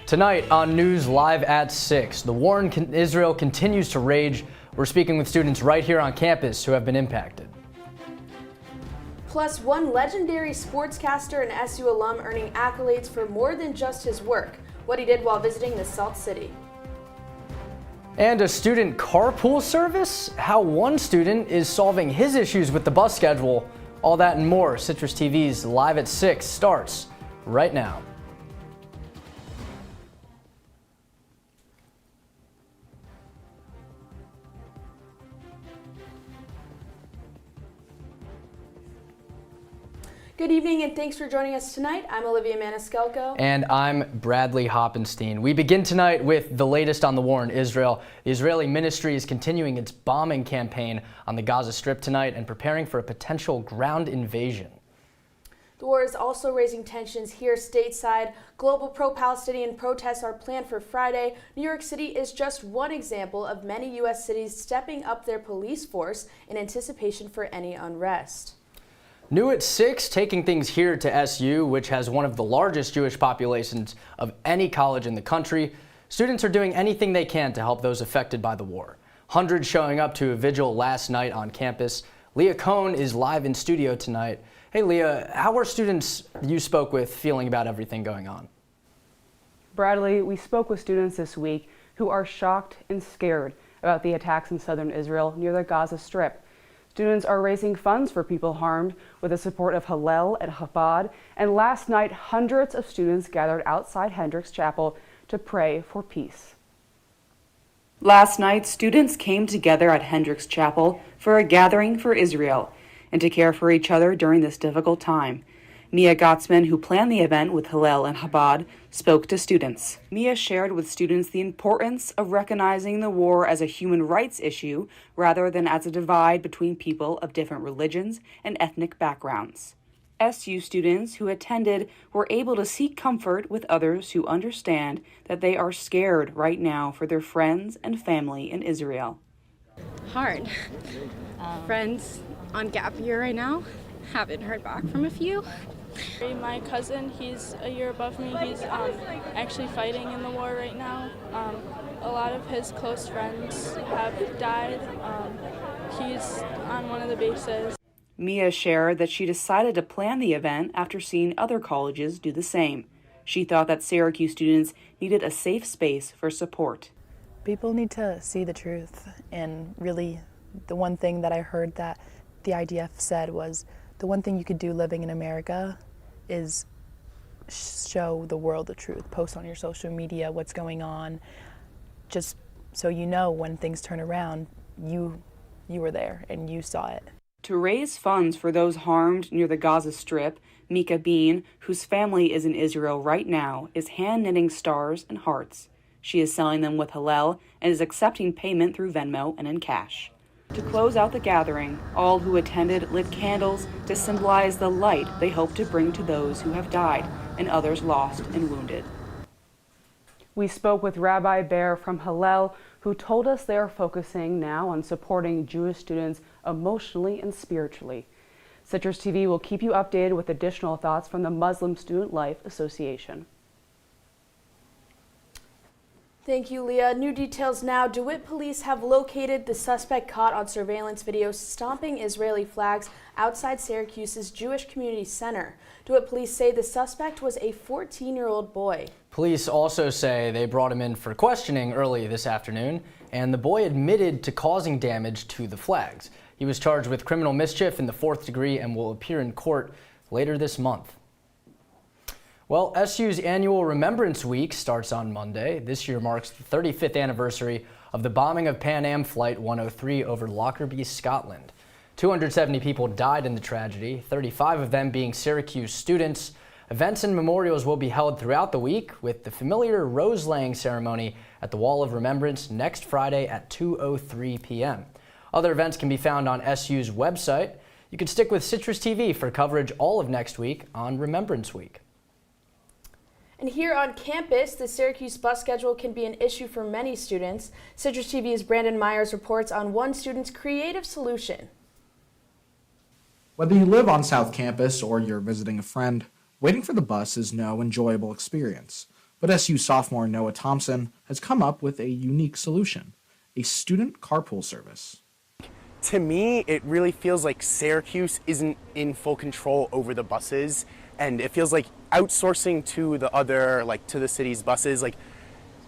Tonight on News Live at 6, the war in Israel continues to rage. We're speaking with students right here on campus who have been impacted. Plus, one legendary sportscaster and SU alum earning accolades for more than just his work, what he did while visiting the Salt City. And a student carpool service? How one student is solving his issues with the bus schedule. All that and more. Citrus TV's Live at 6 starts right now. Good evening and thanks for joining us tonight. I'm Olivia Maniscalco. And I'm Bradley Hoppenstein. We begin tonight with the latest on the war in Israel. The Israeli ministry is continuing its bombing campaign on the Gaza Strip tonight and preparing for a potential ground invasion. The war is also raising tensions here stateside. Global pro-Palestinian protests are planned for Friday. New York City is just one example of many U.S. cities stepping up their police force in anticipation for any unrest. New at 6, taking things here to SU, which has one of the largest Jewish populations of any college in the country. Students are doing anything they can to help those affected by the war. Hundreds showing up to a vigil last night on campus. Leah Cohn is live in studio tonight. Hey Leah, how are students you spoke with feeling about everything going on? Bradley, we spoke with students this week who are shocked and scared about the attacks in southern Israel near the Gaza Strip. Students are raising funds for people harmed with the support of Hillel and Chabad, and last night hundreds of students gathered outside Hendricks Chapel to pray for peace. Last night, students came together at Hendricks Chapel for a gathering for Israel and to care for each other during this difficult time. Mia Gottsman, who planned the event with Hillel and Chabad, spoke to students. Mia shared with students the importance of recognizing the war as a human rights issue rather than as a divide between people of different religions and ethnic backgrounds. SU students who attended were able to seek comfort with others who understand that they are scared right now for their friends and family in Israel. Hard. Friends on gap year right now. Haven't heard back from a few. My cousin, he's a year above me. He's actually fighting in the war right now. A lot of his close friends have died. He's on one of the bases. Mia shared that she decided to plan the event after seeing other colleges do the same. She thought that Syracuse students needed a safe space for support. People need to see the truth, and really the one thing that I heard that the IDF said was the one thing you could do living in America is show the world the truth. Post on your social media what's going on, just so you know when things turn around, you were there and you saw it. To raise funds for those harmed near the Gaza Strip, Mika Bean, whose family is in Israel right now, is hand-knitting stars and hearts. She is selling them with Hillel and is accepting payment through Venmo and in cash. To close out the gathering, all who attended lit candles to symbolize the light they hope to bring to those who have died and others lost and wounded. We spoke with Rabbi Bear from Hillel, who told us they are focusing now on supporting Jewish students emotionally and spiritually. Citrus TV will keep you updated with additional thoughts from the Muslim Student Life Association. Thank you, Leah. New details now. DeWitt police have located the suspect caught on surveillance video stomping Israeli flags outside Syracuse's Jewish Community Center. DeWitt police say the suspect was a 14-year-old boy. Police also say they brought him in for questioning early this afternoon, and the boy admitted to causing damage to the flags. He was charged with criminal mischief in the 4th degree and will appear in court later this month. Well, SU's annual Remembrance Week starts on Monday. This year marks the 35th anniversary of the bombing of Pan Am Flight 103 over Lockerbie, Scotland. 270 people died in the tragedy, 35 of them being Syracuse students. Events and memorials will be held throughout the week, with the familiar rose-laying ceremony at the Wall of Remembrance next Friday at 2:03 p.m. Other events can be found on SU's website. You can stick with Citrus TV for coverage all of next week on Remembrance Week. And here on campus, the Syracuse bus schedule can be an issue for many students. Citrus TV's Brandon Myers reports on one student's creative solution. Whether you live on South Campus or you're visiting a friend, waiting for the bus is no enjoyable experience. But SU sophomore Noah Thompson has come up with a unique solution, a student carpool service. To me, it really feels like Syracuse isn't in full control over the buses, and it feels like outsourcing to the other, to the city's buses,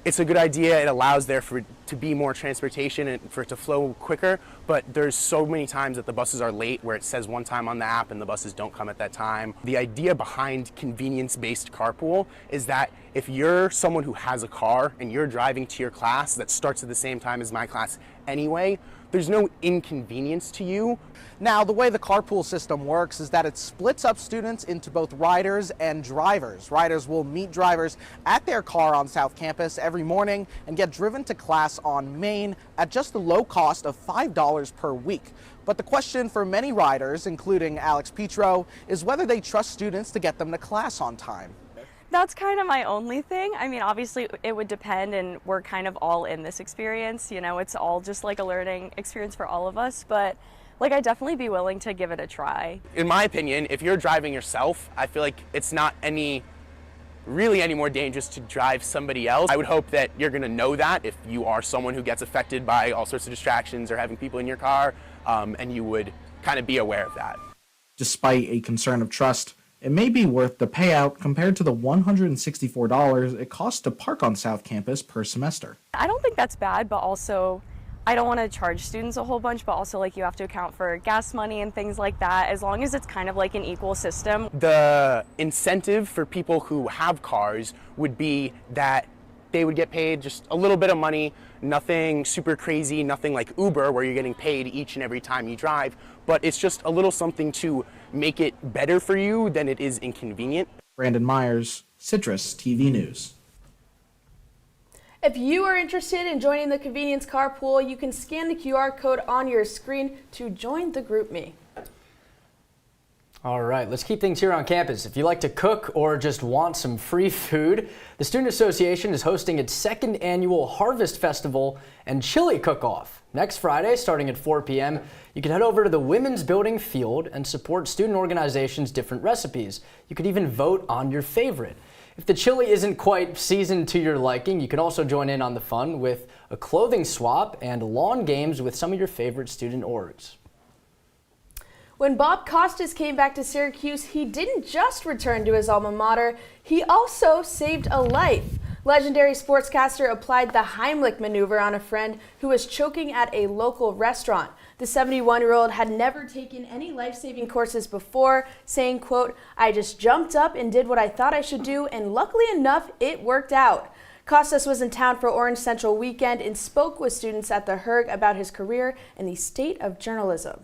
it's a good idea. It allows there for to be more transportation and for it to flow quicker, but there's so many times that the buses are late where it says one time on the app and the buses don't come at that time. The idea behind convenience-based carpool is that if you're someone who has a car and you're driving to your class that starts at the same time as my class anyway, there's no inconvenience to you. Now, the way the carpool system works is that it splits up students into both riders and drivers. Riders will meet drivers at their car on South Campus every morning and get driven to class on Main at just the low cost of $5 per week. But the question for many riders, including Alex Petro, is whether they trust students to get them to class on time. That's kind of my only thing. I mean, obviously it would depend, and we're kind of all in this experience. You know, it's all just like a learning experience for all of us, but I'd definitely be willing to give it a try. In my opinion, if you're driving yourself, I feel like it's not really any more dangerous to drive somebody else. I would hope that you're gonna know that if you are someone who gets affected by all sorts of distractions or having people in your car, and you would kind of be aware of that. Despite a concern of trust, it may be worth the payout compared to the $164 it costs to park on South Campus per semester. I don't think that's bad, but also I don't want to charge students a whole bunch, but also you have to account for gas money and things like that, as long as it's kind of like an equal system. The incentive for people who have cars would be that they would get paid just a little bit of money, nothing super crazy, nothing like Uber where you're getting paid each and every time you drive, but it's just a little something to make it better for you than it is inconvenient. Brandon Myers, Citrus TV News. If you are interested in joining the convenience carpool, you can scan the QR code on your screen to join the GroupMe. All right, let's keep things here on campus. If you like to cook or just want some free food, the Student Association is hosting its second annual Harvest Festival and Chili Cook-Off. Next Friday, starting at 4 p.m., you can head over to the Women's Building Field and support student organizations' different recipes. You could even vote on your favorite. If the chili isn't quite seasoned to your liking, you can also join in on the fun with a clothing swap and lawn games with some of your favorite student orgs. When Bob Costas came back to Syracuse, he didn't just return to his alma mater, he also saved a life. Legendary sportscaster applied the Heimlich maneuver on a friend who was choking at a local restaurant. The 71-year-old had never taken any life-saving courses before, saying, quote, "I just jumped up and did what I thought I should do, and luckily enough, it worked out." Costas was in town for Orange Central weekend and spoke with students at the HERG about his career and the state of journalism.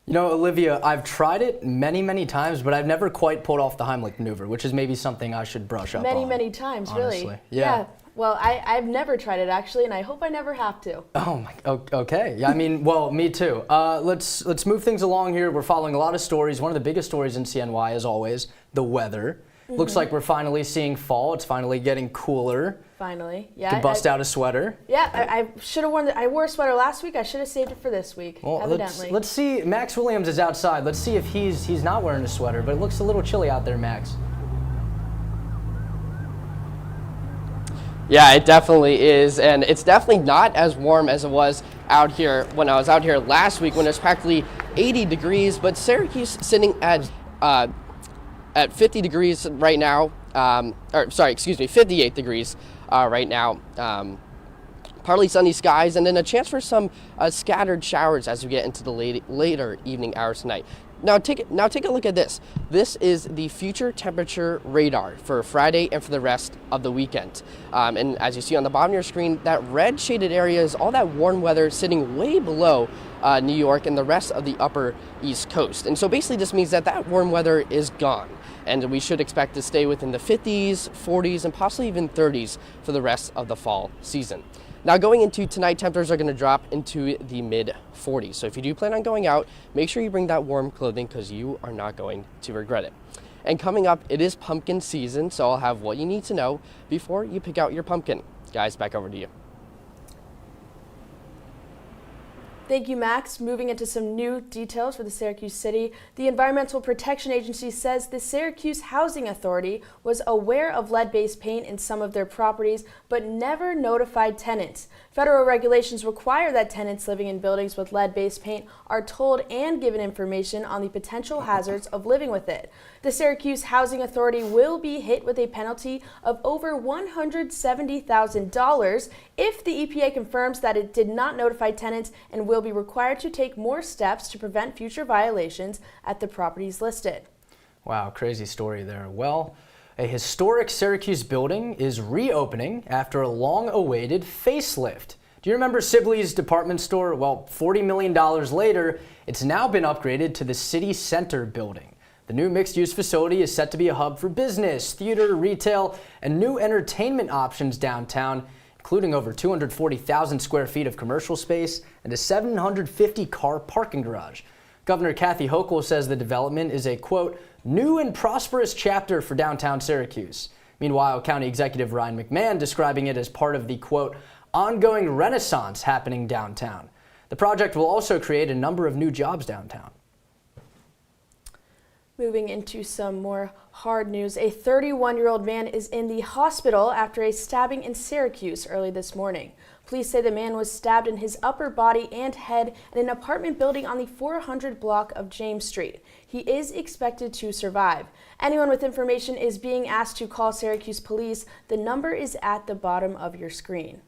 You know, Olivia, I've tried it many, many times, but I've never quite pulled off the Heimlich maneuver, which is maybe something I should brush up on. Many times, honestly. really. Yeah. Well, I've never tried it, actually, and I hope I never have to. Oh, okay. Yeah, I mean, well, me too. Let's move things along here. We're following a lot of stories. One of the biggest stories in CNY, as always, the weather. Looks like we're finally seeing fall. It's finally getting cooler. Finally, yeah. You could bust out a sweater. Yeah, I should have worn. I wore a sweater last week. I should have saved it for this week. Well, evidently. let's see. Max Williams is outside. Let's see if he's not wearing a sweater. But it looks a little chilly out there, Max. Yeah, it definitely is, and it's definitely not as warm as it was out here when I was out here last week when it was practically 80 degrees. But Syracuse sitting at 50 degrees right now. 58 degrees right now. Partly sunny skies, and then a chance for some scattered showers as we get into the later evening hours tonight. Now take a look at this. This is the future temperature radar for Friday and for the rest of the weekend. And as you see on the bottom of your screen, that red shaded area is all that warm weather sitting way below New York and the rest of the upper East Coast. And so basically this means that warm weather is gone. And we should expect to stay within the 50s, 40s, and possibly even 30s for the rest of the fall season. Now going into tonight, temperatures are going to drop into the mid 40s. So if you do plan on going out, make sure you bring that warm clothing because you are not going to regret it. And coming up, it is pumpkin season, so I'll have what you need to know before you pick out your pumpkin. Guys, back over to you. Thank you, Max. Moving into some new details for the Syracuse City. The Environmental Protection Agency says the Syracuse Housing Authority was aware of lead-based paint in some of their properties, but never notified tenants. Federal regulations require that tenants living in buildings with lead-based paint are told and given information on the potential hazards of living with it. The Syracuse Housing Authority will be hit with a penalty of over $170,000 if the EPA confirms that it did not notify tenants, and will be required to take more steps to prevent future violations at the properties listed. Wow, crazy story there. Well, a historic Syracuse building is reopening after a long-awaited facelift. Do you remember Sibley's department store? Well, $40 million later, it's now been upgraded to the City Center building. The new mixed-use facility is set to be a hub for business, theater, retail, and new entertainment options downtown, including over 240,000 square feet of commercial space and a 750-car parking garage. Governor Kathy Hochul says the development is a, quote, new and prosperous chapter for downtown Syracuse. Meanwhile, County Executive Ryan McMahon describing it as part of the, quote, ongoing renaissance happening downtown. The project will also create a number of new jobs downtown. Moving into some more hard news, a 31-year-old man is in the hospital after a stabbing in Syracuse early this morning. Police say the man was stabbed in his upper body and head in an apartment building on the 400 block of James Street. He is expected to survive. Anyone with information is being asked to call Syracuse police. The number is at the bottom of your screen.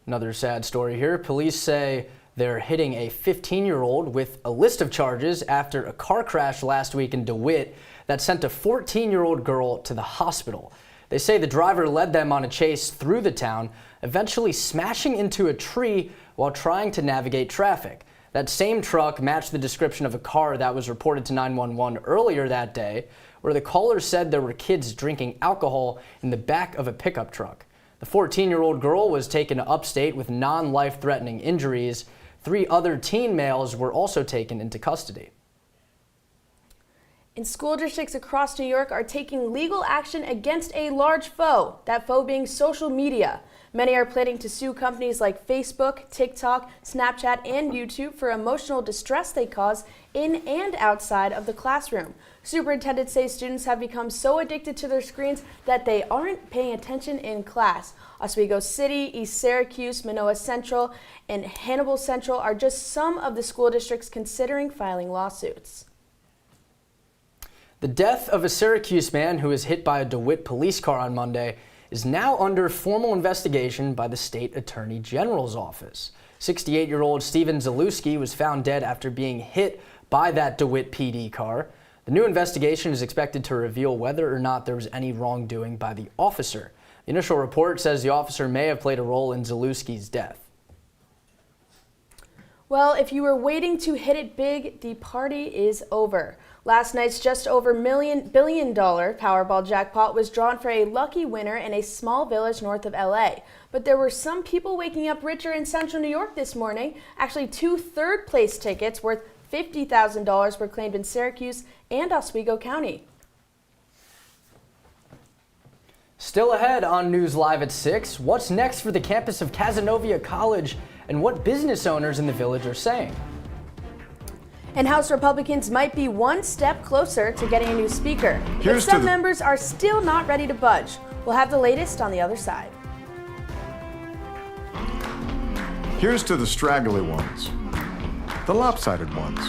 Another sad story here. Police say they're hitting a 15-year-old with a list of charges after a car crash last week in DeWitt that sent a 14-year-old girl to the hospital. They say the driver led them on a chase through the town, eventually smashing into a tree while trying to navigate traffic. That same truck matched the description of a car that was reported to 911 earlier that day, where the caller said there were kids drinking alcohol in the back of a pickup truck. The 14-year-old girl was taken to upstate with non-life-threatening injuries. 3 other teen males were also taken into custody. And school districts across New York are taking legal action against a large foe, that foe being social media. Many are planning to sue companies like Facebook, TikTok, Snapchat, and YouTube for emotional distress they cause in and outside of the classroom. Superintendents say students have become so addicted to their screens that they aren't paying attention in class. Oswego City, East Syracuse, Manoa Central, and Hannibal Central are just some of the school districts considering filing lawsuits. The death of a Syracuse man who was hit by a DeWitt police car on Monday is now under formal investigation by the state attorney general's office. 68-year-old Steven Zalewski was found dead after being hit by that DeWitt PD car. The new investigation is expected to reveal whether or not there was any wrongdoing by the officer. The initial report says the officer may have played a role in Zalewski's death. Well, if you were waiting to hit it big, the party is over. Last night's just over $1 billion Powerball jackpot was drawn for a lucky winner in a small village north of LA. But there were some people waking up richer in central New York this morning. Actually, 2 third-place tickets worth $50,000 were claimed in Syracuse and Oswego County. Still ahead on News Live at 6, what's next for the campus of Cazenovia College and what business owners in the village are saying. And House Republicans might be one step closer to getting a new speaker. But some members are still not ready to budge. We'll have the latest on the other side. Here's to the straggly ones, the lopsided ones,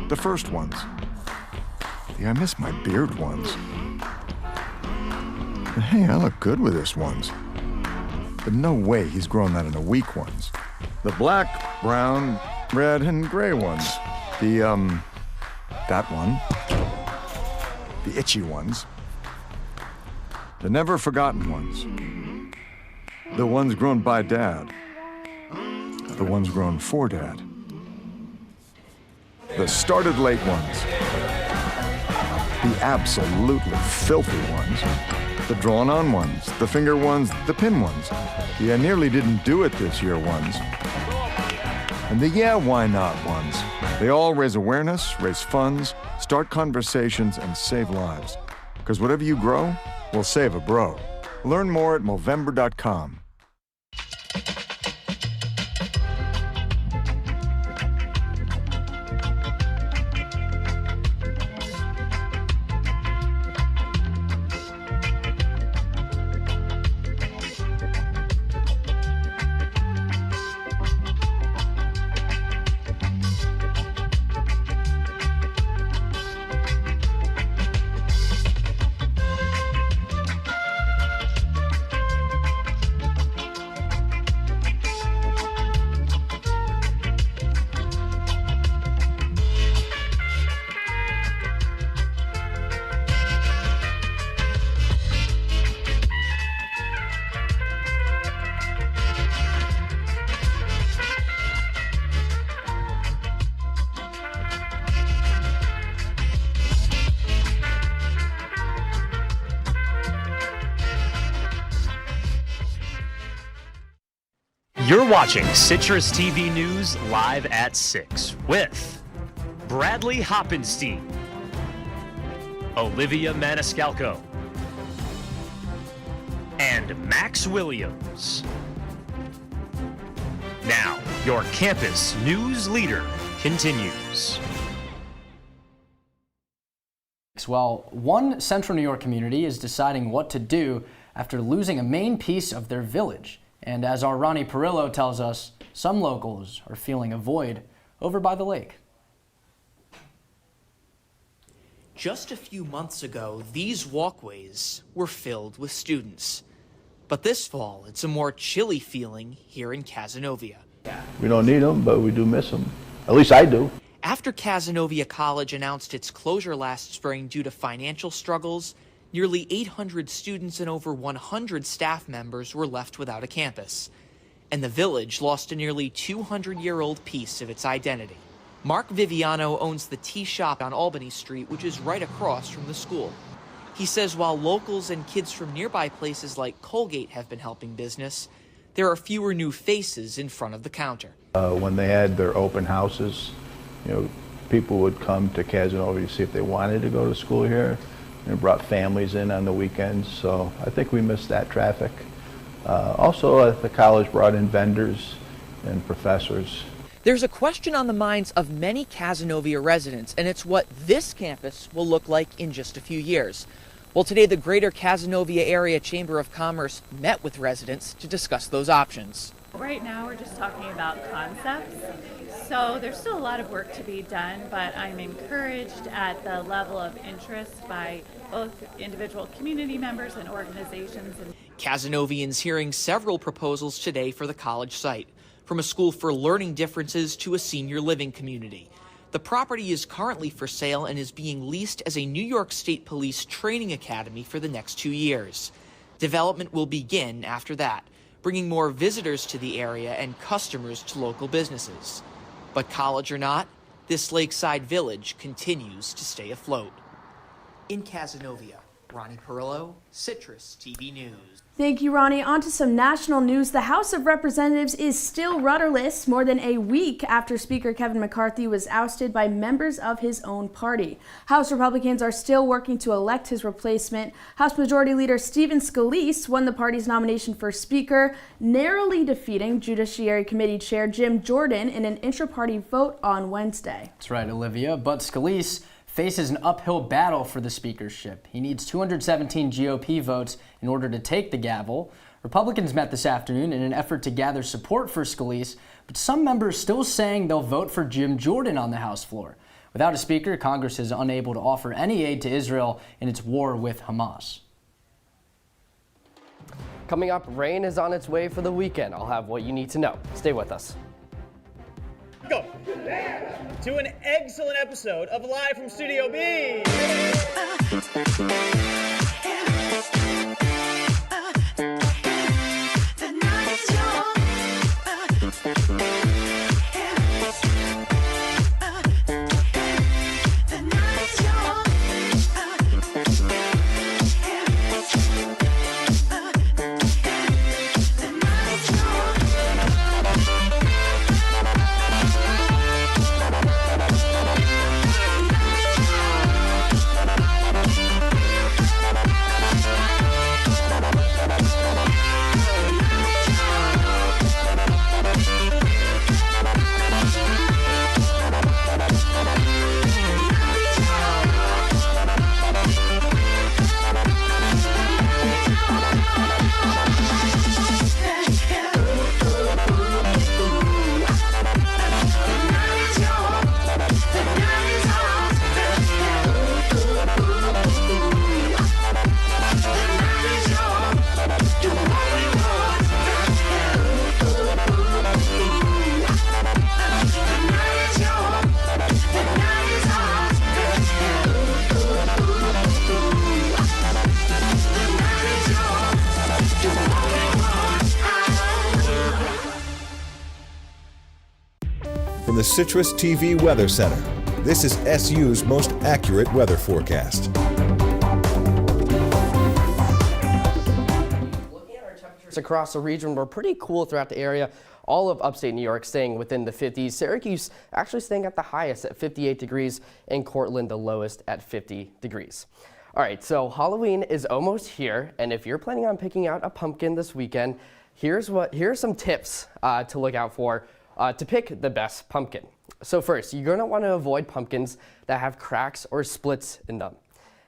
the first ones, the I miss my beard ones. And hey, I look good with this ones. But no way he's grown that in a week ones. The black, brown, red, and gray ones. That one. The itchy ones. The never forgotten ones. The ones grown by Dad. The ones grown for Dad. The started late ones. The absolutely filthy ones. The drawn-on ones, the finger ones, the pin ones. The I nearly didn't do it this year ones. And the yeah, why not ones. They all raise awareness, raise funds, start conversations, and save lives. Because whatever you grow will save a bro. Learn more at Movember.com. You're watching Citrus TV News live at 6 with Bradley Hoppenstein, Olivia Maniscalco, and Max Williams. Now, your campus news leader continues. Well, one Central New York community is deciding what to do after losing a main piece of their village. And as our Ronnie Perillo tells us, some locals are feeling a void over by the lake. Just a few months ago, these walkways were filled with students. But this fall, it's a more chilly feeling here in Cazenovia. We don't need them, but we do miss them. At least I do. After Cazenovia College announced its closure last spring due to financial struggles, nearly 800 students and over 100 staff members were left without a campus. And the village lost a nearly 200-year-old piece of its identity. Mark Viviano owns the tea shop on Albany Street, which is right across from the school. He says while locals and kids from nearby places like Colgate have been helping business, there are fewer new faces in front of the counter. When they had their open houses, people would come to Cazenovia to see if they wanted to go to school here. And brought families in on the weekends, so I think we missed that traffic. Also, the college brought in vendors and professors. There's a question on the minds of many Cazenovia residents, and it's what this campus will look like in just a few years. Well, today the Greater Cazenovia Area Chamber of Commerce met with residents to discuss those options. Right now we're just talking about concepts, so there's still a lot of work to be done, but I'm encouraged at the level of interest by both individual community members and organizations. Cazenovians hearing several proposals today for the college site, from a school for learning differences to a senior living community. The property is currently for sale and is being leased as a New York State Police training academy for the next 2 years. Development will begin after that, bringing more visitors to the area and customers to local businesses. But college or not, this lakeside village continues to stay afloat. In Cazenovia, Ronnie Perillo, Citrus TV News. Thank you, Ronnie. On to some national news. The House of Representatives is still rudderless more than a week after Speaker Kevin McCarthy was ousted by members of his own party. House Republicans are still working to elect his replacement. House Majority Leader Stephen Scalise won the party's nomination for Speaker, narrowly defeating Judiciary Committee Chair Jim Jordan in an intra-party vote on Wednesday. That's right, Olivia. But Scalise faces an uphill battle for the speakership. He needs 217 GOP votes in order to take the gavel. Republicans met this afternoon in an effort to gather support for Scalise, but some members still saying they'll vote for Jim Jordan on the House floor. Without a speaker, Congress is unable to offer any aid to Israel in its war with Hamas. Coming up, rain is on its way for the weekend. I'll have what you need to know. Stay with us. Go to an excellent episode of Live from Studio B. From the Citrus TV Weather Center, this is SU's most accurate weather forecast. Across the region, we're pretty cool throughout the area. All of upstate New York staying within the 50s. Syracuse actually staying at the highest at 58 degrees, and Cortland the lowest at 50 degrees. All right, so Halloween is almost here, and if you're planning on picking out a pumpkin this weekend, here's some tips to look out for to pick the best pumpkin. So first, you're going to want to avoid pumpkins that have cracks or splits in them.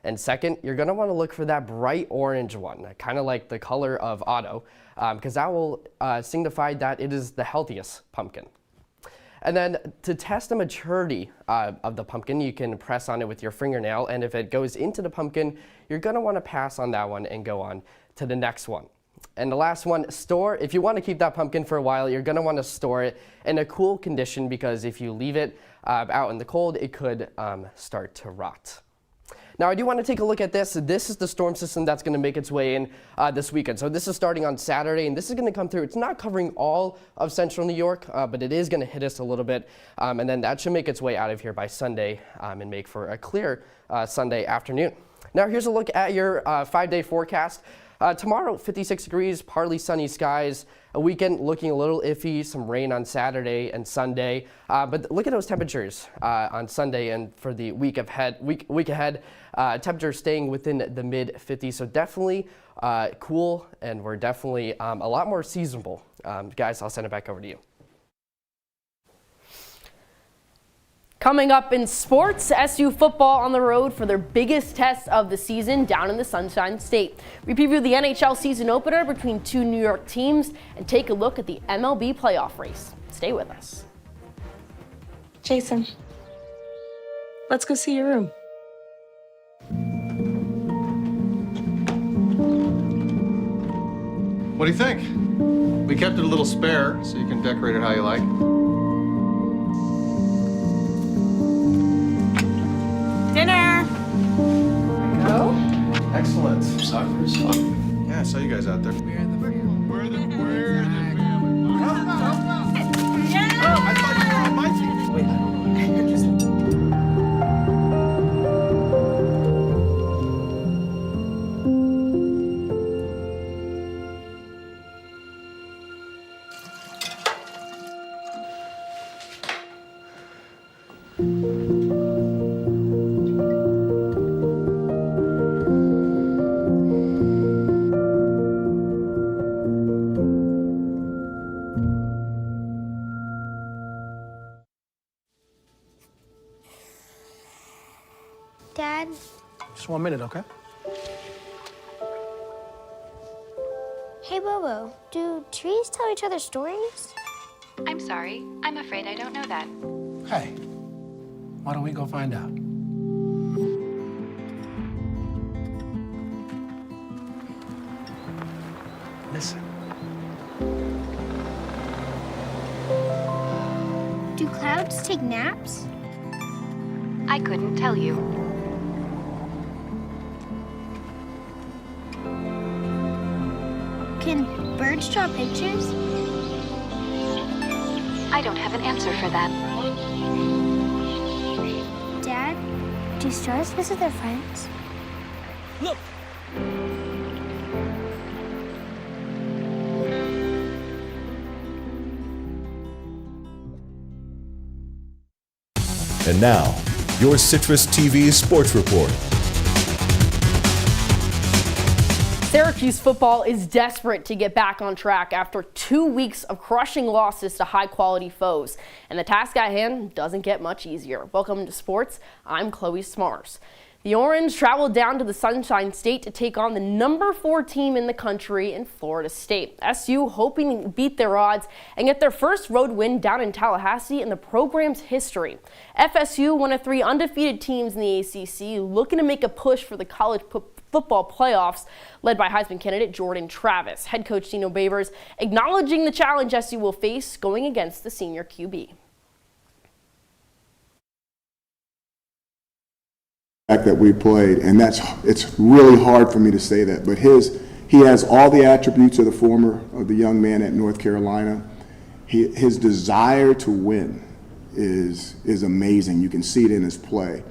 And second, you're going to want to look for that bright orange one, kind of like the color of Otto, because that will signify that it is the healthiest pumpkin. And then to test the maturity of the pumpkin, you can press on it with your fingernail, and if it goes into the pumpkin, you're going to want to pass on that one and go on to the next one. And the last one, if you want to keep that pumpkin for a while, you're going to want to store it in a cool condition, because if you leave it out in the cold, it could start to rot. Now, I do want to take a look at this. This is the storm system that's going to make its way in this weekend. So this is starting on Saturday, and this is going to come through. It's not covering all of central New York, but it is going to hit us a little bit. And then that should make its way out of here by Sunday and make for a clear Sunday afternoon. Now, here's a look at your 5-day forecast. Tomorrow, 56 degrees, partly sunny skies. A weekend looking a little iffy, some rain on Saturday and Sunday. But look at those temperatures on Sunday and for the week ahead. Temperatures staying within the mid-50s, so definitely cool, and we're definitely a lot more seasonable. Guys, I'll send it back over to you. Coming up in sports, SU football on the road for their biggest test of the season down in the Sunshine State. We preview the NHL season opener between two New York teams and take a look at the MLB playoff race. Stay with us. Jason, let's go see your room. What do you think? We kept it a little spare so you can decorate it how you like. Dinner! Go? Excellent. Soccer is fun. Yeah, I saw you guys out there. We're the family. Yeah! Oh, I thought you were on my team. Wait. Dad? Just 1 minute, okay? Hey, Bobo, do trees tell each other stories? I'm sorry. I'm afraid I don't know that. Hey, why don't we go find out? Listen. Do clouds take naps? I couldn't tell you. Can birds draw pictures? I don't have an answer for that. Dad, do stars visit their friends? Look! And now, your CitrusTV Sports Report. Syracuse football is desperate to get back on track after 2 weeks of crushing losses to high-quality foes. And the task at hand doesn't get much easier. Welcome to sports. I'm Chloe Smarz. The Orange traveled down to the Sunshine State to take on the number 4 team in the country in Florida State. SU hoping to beat their odds and get their first road win down in Tallahassee in the program's history. FSU, one of 3 undefeated teams in the ACC, looking to make a push for the college football playoffs, led by Heisman candidate Jordan Travis. Head coach Dino Babers acknowledging the challenge SU will face going against the senior QB. That we played, and it's really hard for me to say that, but he has all the attributes of the young man at North Carolina. His desire to win is amazing. You can see it in his play.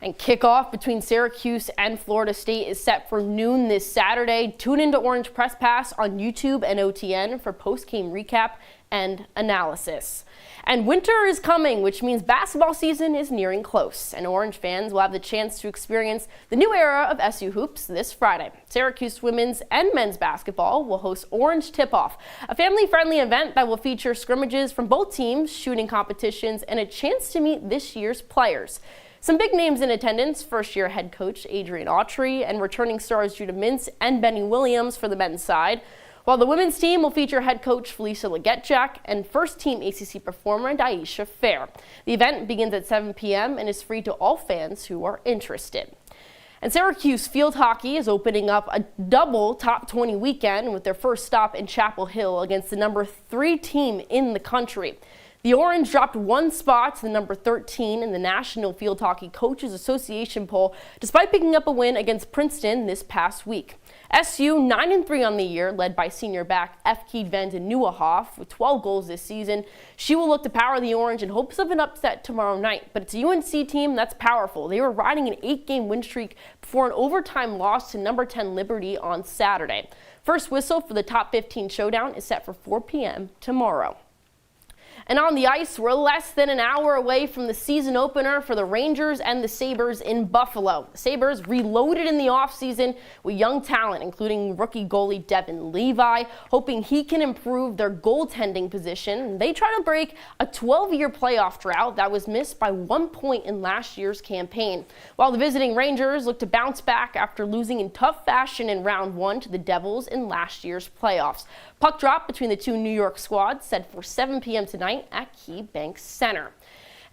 And kickoff between Syracuse and Florida State is set for noon this Saturday. Tune into Orange Press Pass on YouTube and OTN for post-game recap and analysis. And winter is coming, which means basketball season is nearing close, and Orange fans will have the chance to experience the new era of SU hoops this Friday. Syracuse women's and men's basketball will host Orange Tip-Off, a family-friendly event that will feature scrimmages from both teams, shooting competitions, and a chance to meet this year's players. Some big names in attendance: first-year head coach Adrian Autry and returning stars Judah Mintz and Benny Williams for the men's side, while the women's team will feature head coach Felicia Legetjak and first-team ACC performer Daisha Fair. The event begins at 7 p.m. and is free to all fans who are interested. And Syracuse field hockey is opening up a double top 20 weekend with their first stop in Chapel Hill against the number 3 team in the country. The Orange dropped 1 spot to the number 13 in the National Field Hockey Coaches Association poll, despite picking up a win against Princeton this past week. SU 9-3 on the year, led by senior back Efke Vanden Nieuwenhof with 12 goals this season. She will look to power the Orange in hopes of an upset tomorrow night. But it's a UNC team that's powerful. They were riding an 8-game win streak before an overtime loss to number 10 Liberty on Saturday. First whistle for the top 15 showdown is set for 4 p.m. tomorrow. And on the ice, we're less than an hour away from the season opener for the Rangers and the Sabres in Buffalo. The Sabres reloaded in the offseason with young talent, including rookie goalie Devin Levi, hoping he can improve their goaltending position. They try to break a 12-year playoff drought that was missed by 1 point in last year's campaign, while the visiting Rangers look to bounce back after losing in tough fashion in round 1 to the Devils in last year's playoffs. Puck drop between the two New York squads set for 7 p.m. tonight at KeyBank Center.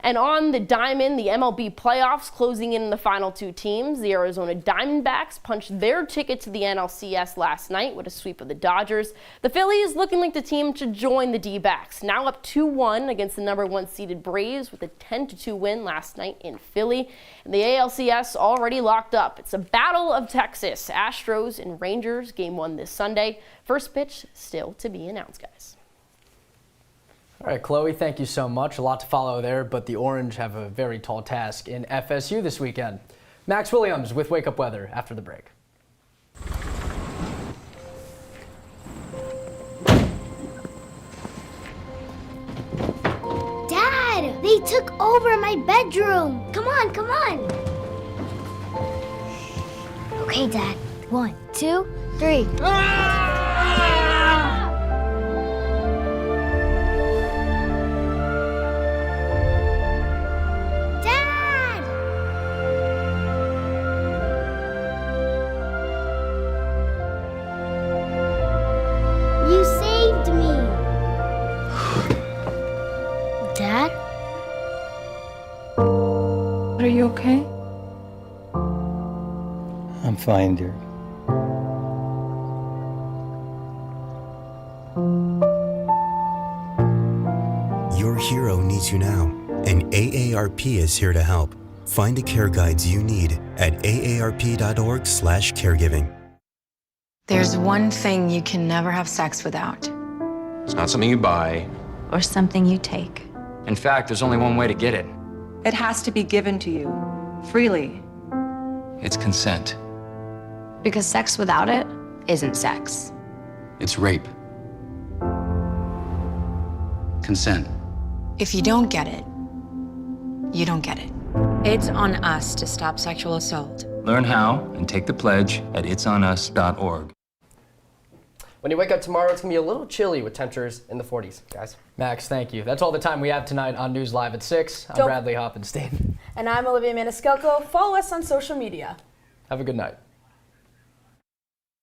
And on the diamond, the MLB playoffs closing in the final 2 teams. The Arizona Diamondbacks punched their ticket to the NLCS last night with a sweep of the Dodgers. The Phillies looking like the team to join the D-backs, now up 2-1 against the number 1 seeded Braves with a 10-2 win last night in Philly. And the ALCS already locked up. It's a battle of Texas. Astros and Rangers, game 1 this Sunday. First pitch still to be announced, guys. All right, Chloe, thank you so much. A lot to follow there, but the Orange have a very tall task in FSU this weekend. Max Williams with Wake Up Weather after the break. Dad, they took over my bedroom. Come on, come on. Okay, Dad. 1, 2, 3. Are you okay? I'm fine, dear. Your hero needs you now, and AARP is here to help. Find the care guides you need at aarp.org/caregiving. There's one thing you can never have sex without. It's not something you buy. Or something you take. In fact, there's only one way to get it. It has to be given to you, freely. It's consent. Because sex without it isn't sex. It's rape. Consent. If you don't get it, you don't get it. It's on us to stop sexual assault. Learn how and take the pledge at itsonus.org. When you wake up tomorrow, it's going to be a little chilly with temperatures in the 40s, guys. Max, thank you. That's all the time we have tonight on News Live at 6. I'm Bradley Hoppenstein. And I'm Olivia Maniscalco. Follow us on social media. Have a good night.